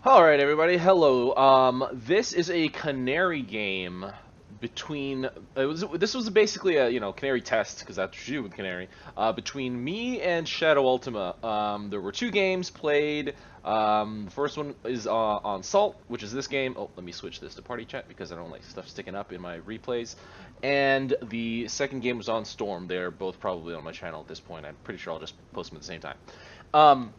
Alright everybody, hello. This is a canary game between, this was basically a, canary test, because that's what you do with canary, between me and ShadowUltima. There were two games played. The first one is on Salt, which is this game. Oh, let me switch this to party chat, because I don't like stuff sticking up in my replays. And the second game was on Storm. They're both probably on my channel at this point. I'm pretty sure I'll just post them at the same time.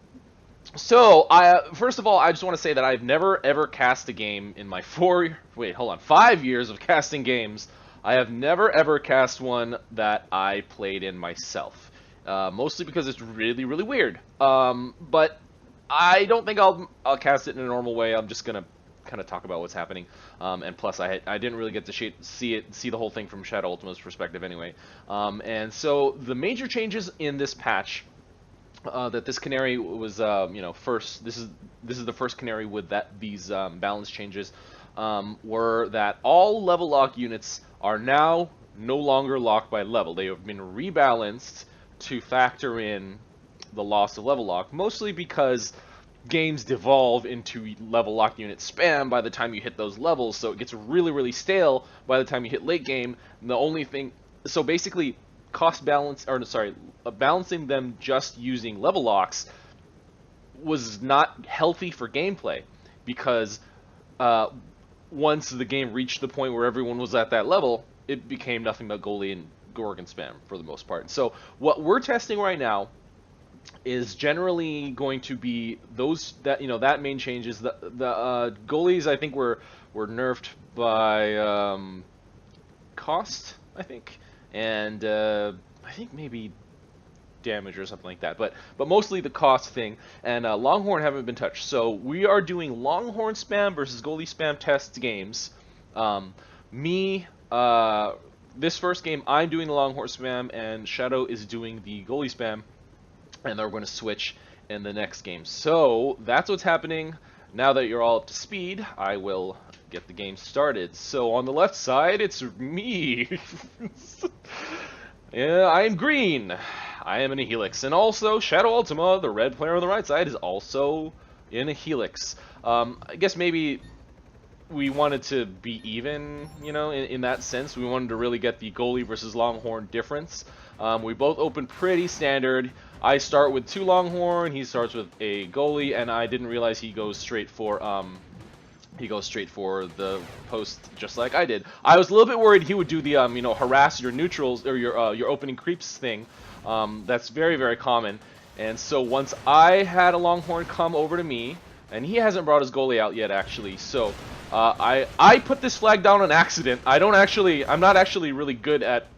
So, first of all, I just want to say that I've never ever cast a game in my 5 years of casting games. I have never ever cast one that I played in myself. Mostly because it's really, really weird. But I don't think I'll cast it in a normal way. I'm just gonna kind of talk about what's happening. And plus, I didn't really get to see the whole thing from ShadowUltima's perspective anyway. And so the major changes in this patch. That this canary was, first. This is the first canary with these balance changes. Were that all level lock units are now no longer locked by level. They have been rebalanced to factor in the loss of level lock, mostly because games devolve into level lock unit spam by the time you hit those levels, so it gets really, really stale by the time you hit late game. And the only thing, so basically, balancing them just using level locks was not healthy for gameplay, because once the game reached the point where everyone was at that level, it became nothing but goalie and Gorgon spam for the most part. So what we're testing right now is generally going to be that main changes. The goalies, I think, were nerfed by cost, I think. And I think maybe damage or something like that, but mostly the cost thing. And Longhorn haven't been touched, so we are doing Longhorn spam versus goalie spam test games. This first game, I'm doing the Longhorn spam, and Shadow is doing the goalie spam, and they're going to switch in the next game. So that's what's happening. Now that you're all up to speed, I will get the game started. So on the left side, it's me. Yeah, I am green. I am in a helix. And also, ShadowUltima, the red player on the right side, is also in a helix. I guess maybe we wanted to be even, in that sense. We wanted to really get the goalie versus Longhorn difference. We both open pretty standard. I start with 2 Longhorn, he starts with a goalie, and I didn't realize he goes straight for the post just like I did. I was a little bit worried he would do the harass your neutrals or your opening creeps thing. That's very, very common. And so once I had a Longhorn come over to me, and he hasn't brought his goalie out yet actually, so I put this flag down on accident. I'm not actually really good at,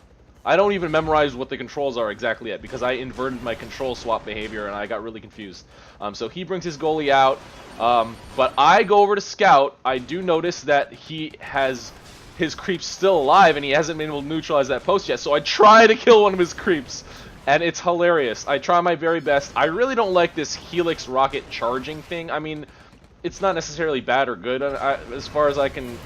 I don't even memorize what the controls are exactly yet, because I inverted my control swap behavior and I got really confused. So he brings his goalie out, but I go over to scout. I do notice that he has his creeps still alive and he hasn't been able to neutralize that post yet, so I try to kill one of his creeps, and it's hilarious. I try my very best. I really don't like this helix rocket charging thing. I mean, it's not necessarily bad or good, as far as I can,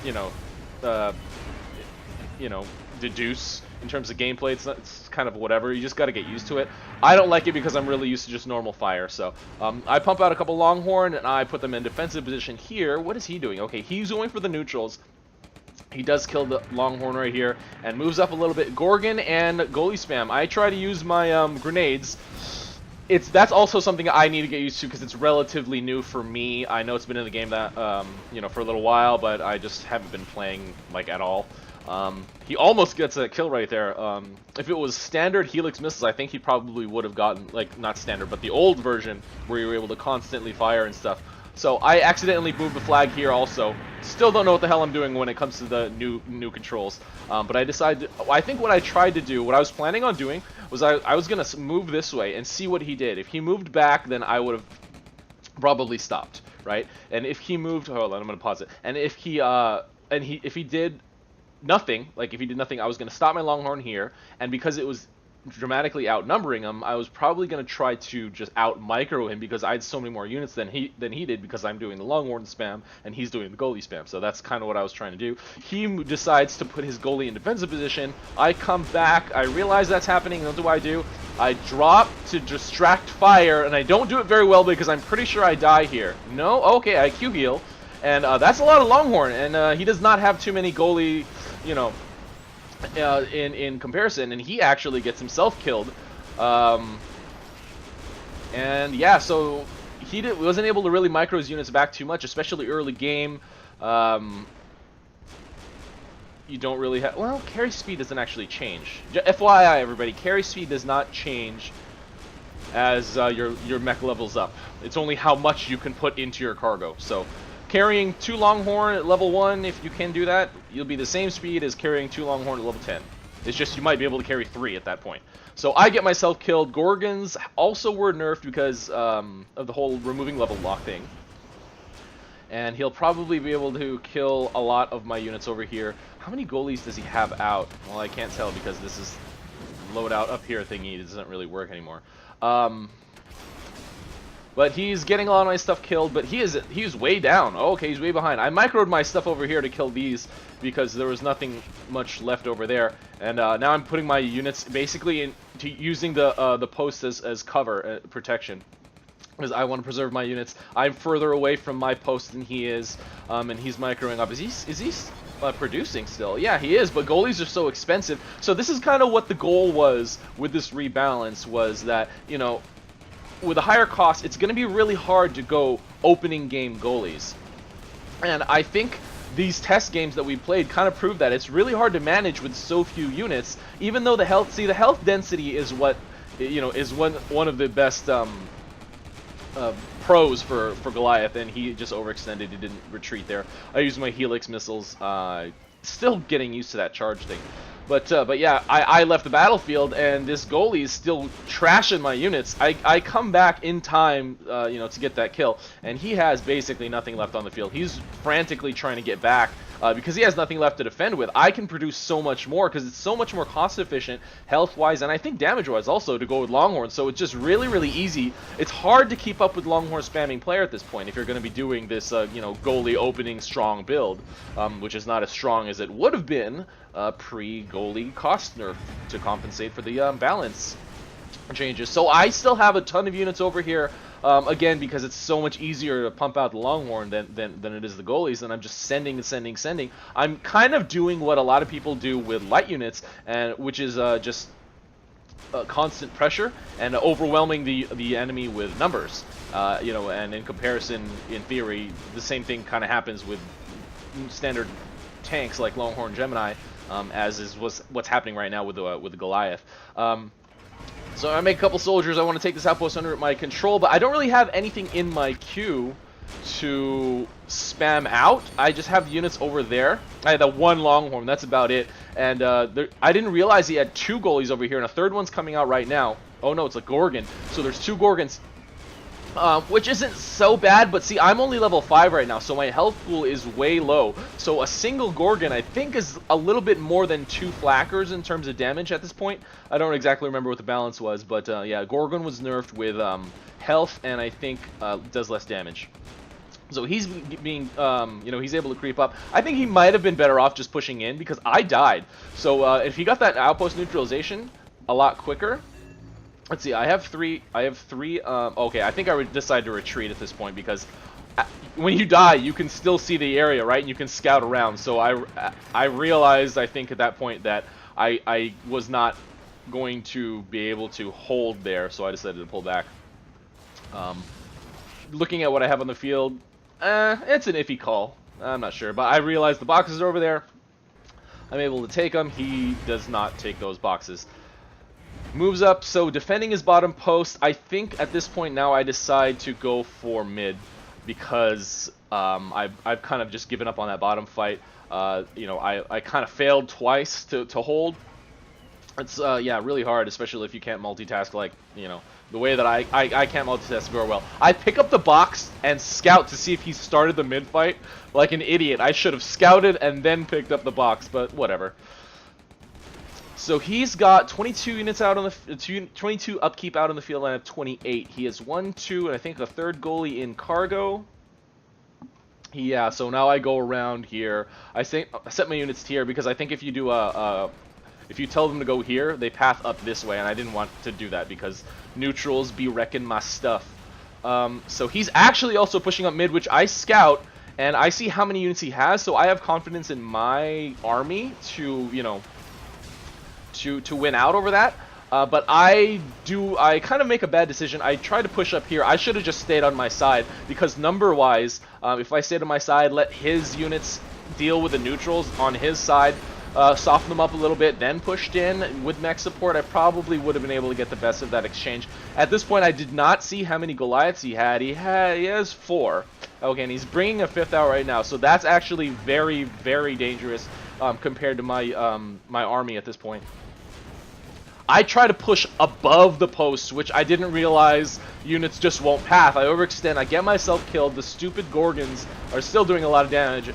deduce. In terms of gameplay, it's kind of whatever. You just got to get used to it. I don't like it because I'm really used to just normal fire. So I pump out a couple Longhorn and I put them in defensive position here. What is he doing? Okay, he's going for the neutrals. He does kill the Longhorn right here and moves up a little bit. Gorgon and goalie spam. I try to use my grenades. That's also something I need to get used to because it's relatively new for me. I know it's been in the game that for a little while, but I just haven't been playing like at all. He almost gets a kill right there. If it was standard helix missiles, I think he probably would have gotten, like, not standard, but the old version where you were able to constantly fire and stuff. So I accidentally moved the flag here also. Still don't know what the hell I'm doing when it comes to the new controls. But I decided, I think what I tried to do, what I was planning on doing, was I was going to move this way and see what he did. If he moved back, then I would have probably stopped, right? And if he moved, hold on, I'm going to pause it. And if he did nothing, I was going to stop my Longhorn here, and because it was dramatically outnumbering him, I was probably going to try to just out micro him because I had so many more units than he did, because I'm doing the Longhorn spam and he's doing the goalie spam. So that's kind of what I was trying to do. He decides to put his goalie in defensive position. I come back, I realize that's happening, and what do? I drop to distract fire, and I don't do it very well because I'm pretty sure I die here. No? Okay, I Q heal. And that's a lot of Longhorn, and he does not have too many goalie, you know, in comparison, and he actually gets himself killed. And yeah, so he wasn't able to really micro his units back too much, especially early game. You don't really have, well, carry speed doesn't actually change. FYI, everybody, carry speed does not change as your mech levels up. It's only how much you can put into your cargo. So carrying 2 Longhorn at level 1, if you can do that, you'll be the same speed as carrying 2 Longhorn at level 10. It's just you might be able to carry 3 at that point. So I get myself killed. Gorgons also were nerfed because of the whole removing level lock thing. And he'll probably be able to kill a lot of my units over here. How many goalies does he have out? Well, I can't tell because this is loadout up here thingy. It doesn't really work anymore. But he's getting a lot of my stuff killed, but he's way down. Oh, okay, he's way behind. I microed my stuff over here to kill these because there was nothing much left over there. And now I'm putting my units basically into using the post as cover protection. Because I want to preserve my units. I'm further away from my post than he is, and he's microing up. Is he producing still? Yeah, he is, but goalies are so expensive. So this is kind of what the goal was with this rebalance, was that, you know, with a higher cost, it's going to be really hard to go opening game goalies. And I think these test games that we played kind of proved that it's really hard to manage with so few units, even though the health density is what, you know, is one of the best pros for Goliath, and he just overextended. He didn't retreat there. I used my Helix missiles. Still getting used to that charge thing. But yeah, I left the battlefield, and this goalie is still trashing my units. I come back in time, you know, to get that kill, and he has basically nothing left on the field. He's frantically trying to get back because he has nothing left to defend with. I can produce so much more because it's so much more cost efficient, health-wise, and I think damage-wise also, to go with Longhorn. So it's just really, really easy. It's hard to keep up with Longhorn spamming player at this point if you're going to be doing this, you know, goalie opening strong build, which is not as strong as it would have been pre-goalie cost nerf to compensate for the balance changes. So I still have a ton of units over here, again, because it's so much easier to pump out the Longhorn than it is the goalies, and I'm just sending. I'm kind of doing what a lot of people do with light units, and which is just constant pressure and overwhelming the enemy with numbers. You know, and in comparison, in theory, the same thing kind of happens with standard tanks like Longhorn Gemini, as is what's happening right now with the Goliath. So I make a couple soldiers. I want to take this outpost under my control, but I don't really have anything in my queue to spam out. I just have units over there. I had that 1 Longhorn. That's about it. And I didn't realize he had 2 goalies over here, and a third one's coming out right now. Oh no, it's a Gorgon. So there's 2 Gorgons. Which isn't so bad, but see, I'm only level 5 right now, so my health pool is way low. So a single Gorgon, I think, is a little bit more than 2 Flackers in terms of damage at this point. I don't exactly remember what the balance was, but yeah, Gorgon was nerfed with health, and I think does less damage. So he's being, you know, he's able to creep up. I think he might have been better off just pushing in, because I died. So if he got that outpost neutralization a lot quicker. Let's see, I have three, okay, I think I would decide to retreat at this point, because when you die, you can still see the area, right? And you can scout around. So I realized, I think, at that point that I was not going to be able to hold there, so I decided to pull back. Looking at what I have on the field, it's an iffy call. I'm not sure, but I realized the boxes are over there. I'm able to take them. He does not take those boxes. Moves up, so defending his bottom post. I think at this point now I decide to go for mid, because I've kind of just given up on that bottom fight. You know, I kind of failed twice to hold. It's yeah, really hard, especially if you can't multitask, like, you know, the way that I can't multitask very well. I pick up the box and scout to see if he started the mid fight. Like an idiot. I should have scouted and then picked up the box, but whatever. So he's got 22 units out on the 22 upkeep out on the field, and I have 28. He has 1, 2, and I think a third goalie in cargo. Yeah, so now I go around here. I set my units here because I think if you do if you tell them to go here, they path up this way, and I didn't want to do that because neutrals be wrecking my stuff. So he's actually also pushing up mid, which I scout, and I see how many units he has, so I have confidence in my army to, you know, to win out over that. But I kind of make a bad decision. I try to push up here. I should have just stayed on my side because number-wise, if I stayed on my side, let his units deal with the neutrals on his side, soften them up a little bit, then pushed in with mech support, I probably would have been able to get the best of that exchange. At this point, I did not see how many Goliaths he had. He has 4. Okay, and he's bringing a 5th out right now, so that's actually very, very dangerous compared to my my army at this point. I try to push above the posts, which I didn't realize units just won't path. I overextend, I get myself killed. The stupid Gorgons are still doing a lot of damage,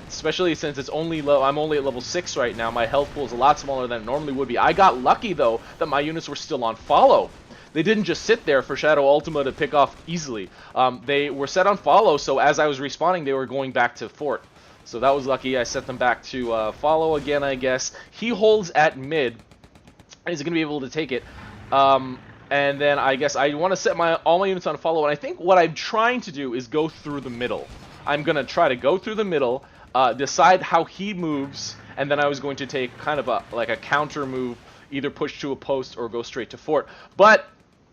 especially since it's only low. I'm only at level 6 right now. My health pool is a lot smaller than it normally would be. I got lucky, though, that my units were still on follow. They didn't just sit there for ShadowUltima to pick off easily. They were set on follow, so as I was respawning, they were going back to fort. So that was lucky. I set them back to follow again, I guess. He holds at mid. He's going to be able to take it. And then I guess I want to set all my units on follow. And I think what I'm trying to do is go through the middle. I'm going to try to go through the middle, decide how he moves, and then I was going to take kind of like a counter move, either push to a post or go straight to fort. But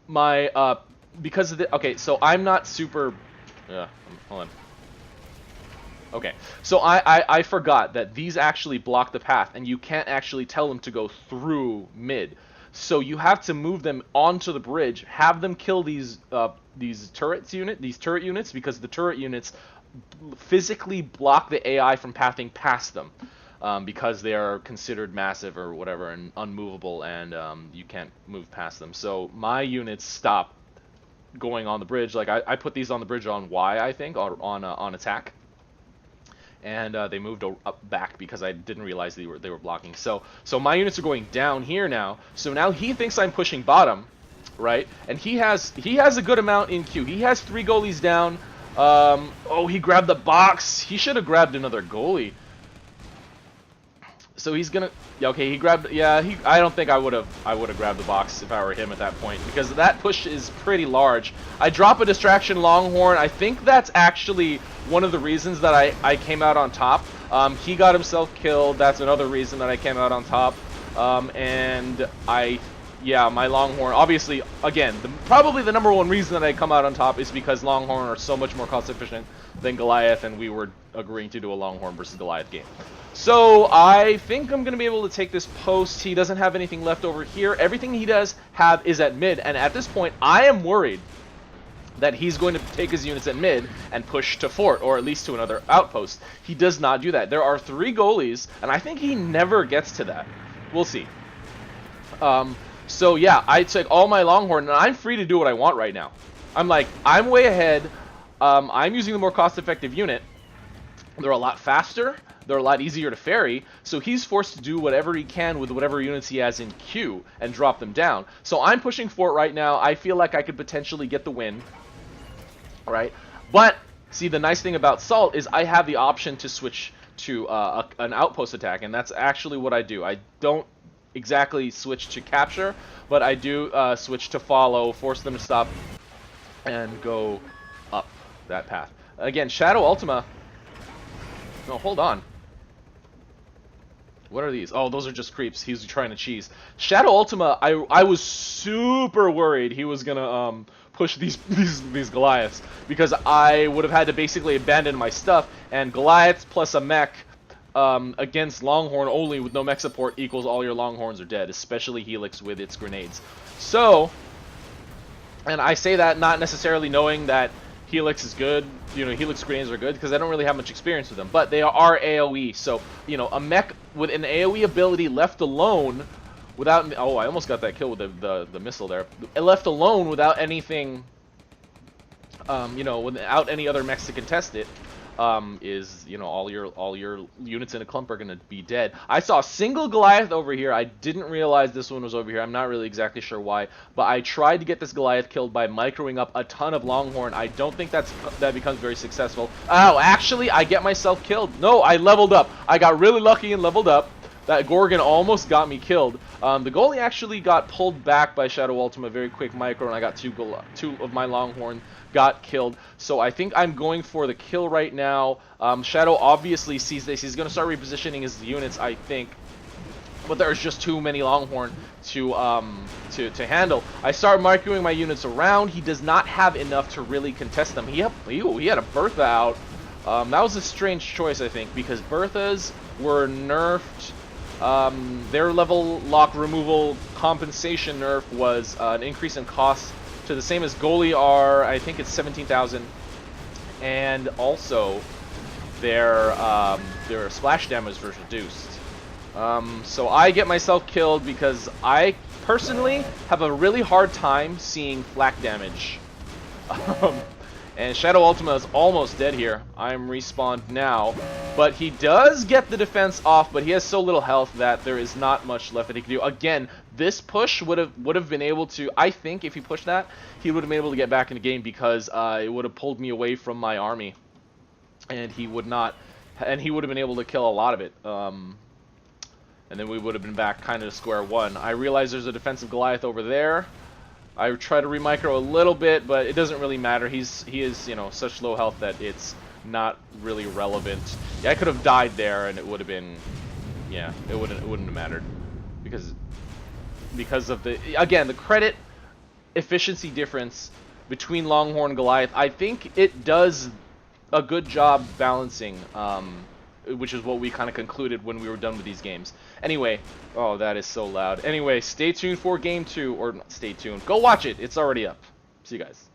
my because of the okay, so I'm not super. Hold on. Okay, so I forgot that these actually block the path, and you can't actually tell them to go through mid. So you have to move them onto the bridge, have them kill these turret units, because the turret units physically block the AI from pathing past them, because they are considered massive or whatever and unmovable, and you can't move past them. So my units stop going on the bridge. Like I put these on the bridge on Y, I think, on attack. And they moved up back because I didn't realize they were blocking. So my units are going down here now. So now he thinks I'm pushing bottom, right? And he has a good amount in queue. He has 3 goalies down. Oh, he grabbed the box. He should have grabbed another goalie. So he's gonna. Yeah, okay, he grabbed. Yeah, I don't think I would have grabbed the box if I were him at that point, because that push is pretty large. I drop a distraction Longhorn. I think that's actually one of the reasons that I came out on top. He got himself killed. That's another reason that I came out on top. And my Longhorn. Obviously, again, probably the #1 reason that I come out on top is because Longhorn are so much more cost efficient than Goliath, and we were agreeing to do a Longhorn versus Goliath game. So I think I'm going to be able to take this post. He doesn't have anything left over here. Everything he does have is at mid, and at this point, I am worried that he's going to take his units at mid and push to fort, or at least to another outpost. He does not do that. There are 3 goalies, and I think he never gets to that. We'll see. So yeah, I took all my Longhorn, and I'm free to do what I want right now. I'm way ahead. I'm using the more cost-effective unit. They're a lot faster. They're a lot easier to ferry, so he's forced to do whatever he can with whatever units he has in queue and drop them down. So I'm pushing fort right now. I feel like I could potentially get the win. Right? But, see, the nice thing about Salt is I have the option to switch to an outpost attack, and that's actually what I do. I don't exactly switch to capture, but I do switch to follow, force them to stop, and go up that path. Again, ShadowUltima. No, hold on. What are these? Oh, those are just creeps. He's trying to cheese. ShadowUltima, I was super worried he was gonna push these Goliaths, because I would have had to basically abandon my stuff, and Goliaths plus a mech against Longhorn only with no mech support equals all your Longhorns are dead, especially Helix with its grenades. So, and I say that not necessarily knowing that Helix is good, you know, Helix grenades are good, because I don't really have much experience with them, but they are AoE, so, you know, a mech with an AoE ability left alone, without, oh, I almost got that kill with the missile there, left alone without anything, you know, without any other mechs to contest it, is, you know, all your units in a clump are gonna be dead. I saw a single Goliath over here. I didn't realize this one was over here. I'm not really exactly sure why, but I tried to get this Goliath killed by microing up a ton of Longhorn. I don't think that becomes very successful. Oh, actually, I get myself killed. No, I leveled up. I got really lucky and leveled up. That Gorgon almost got me killed. The goalie actually got pulled back by ShadowUltima, very quick micro, and I got two of my Longhorn got killed. So I think I'm going for the kill right now. Shadow obviously sees this. He's going to start repositioning his units, I think. But there's just too many Longhorn to handle. I start microing my units around. He does not have enough to really contest them. He had a Bertha out. That was a strange choice, I think, because Berthas were nerfed. Their level lock removal compensation nerf was an increase in cost to the same as goalie are. I think it's 17,000, and also their splash damage was reduced. So I get myself killed because I personally have a really hard time seeing flak damage. And ShadowUltima is almost dead here. I'm respawned now. But he does get the defense off, but he has so little health that there is not much left that he can do. Again, this push would have been able to, I think if he pushed that, he would have been able to get back in the game because it would have pulled me away from my army. And he would not, and he would have been able to kill a lot of it. And then we would have been back kind of to square one. I realize there's a defensive Goliath over there. I try to remicro a little bit, but it doesn't really matter. He is, you know, such low health that it's not really relevant. Yeah, I could have died there, and it would have been, yeah, it wouldn't have mattered because of the, again, the credit efficiency difference between Longhorn and Goliath. I think it does a good job balancing, which is what we kind of concluded when we were done with these games. Anyway, oh, that is so loud. Anyway, stay tuned for game 2, or stay tuned. Go watch it. It's already up. See you guys.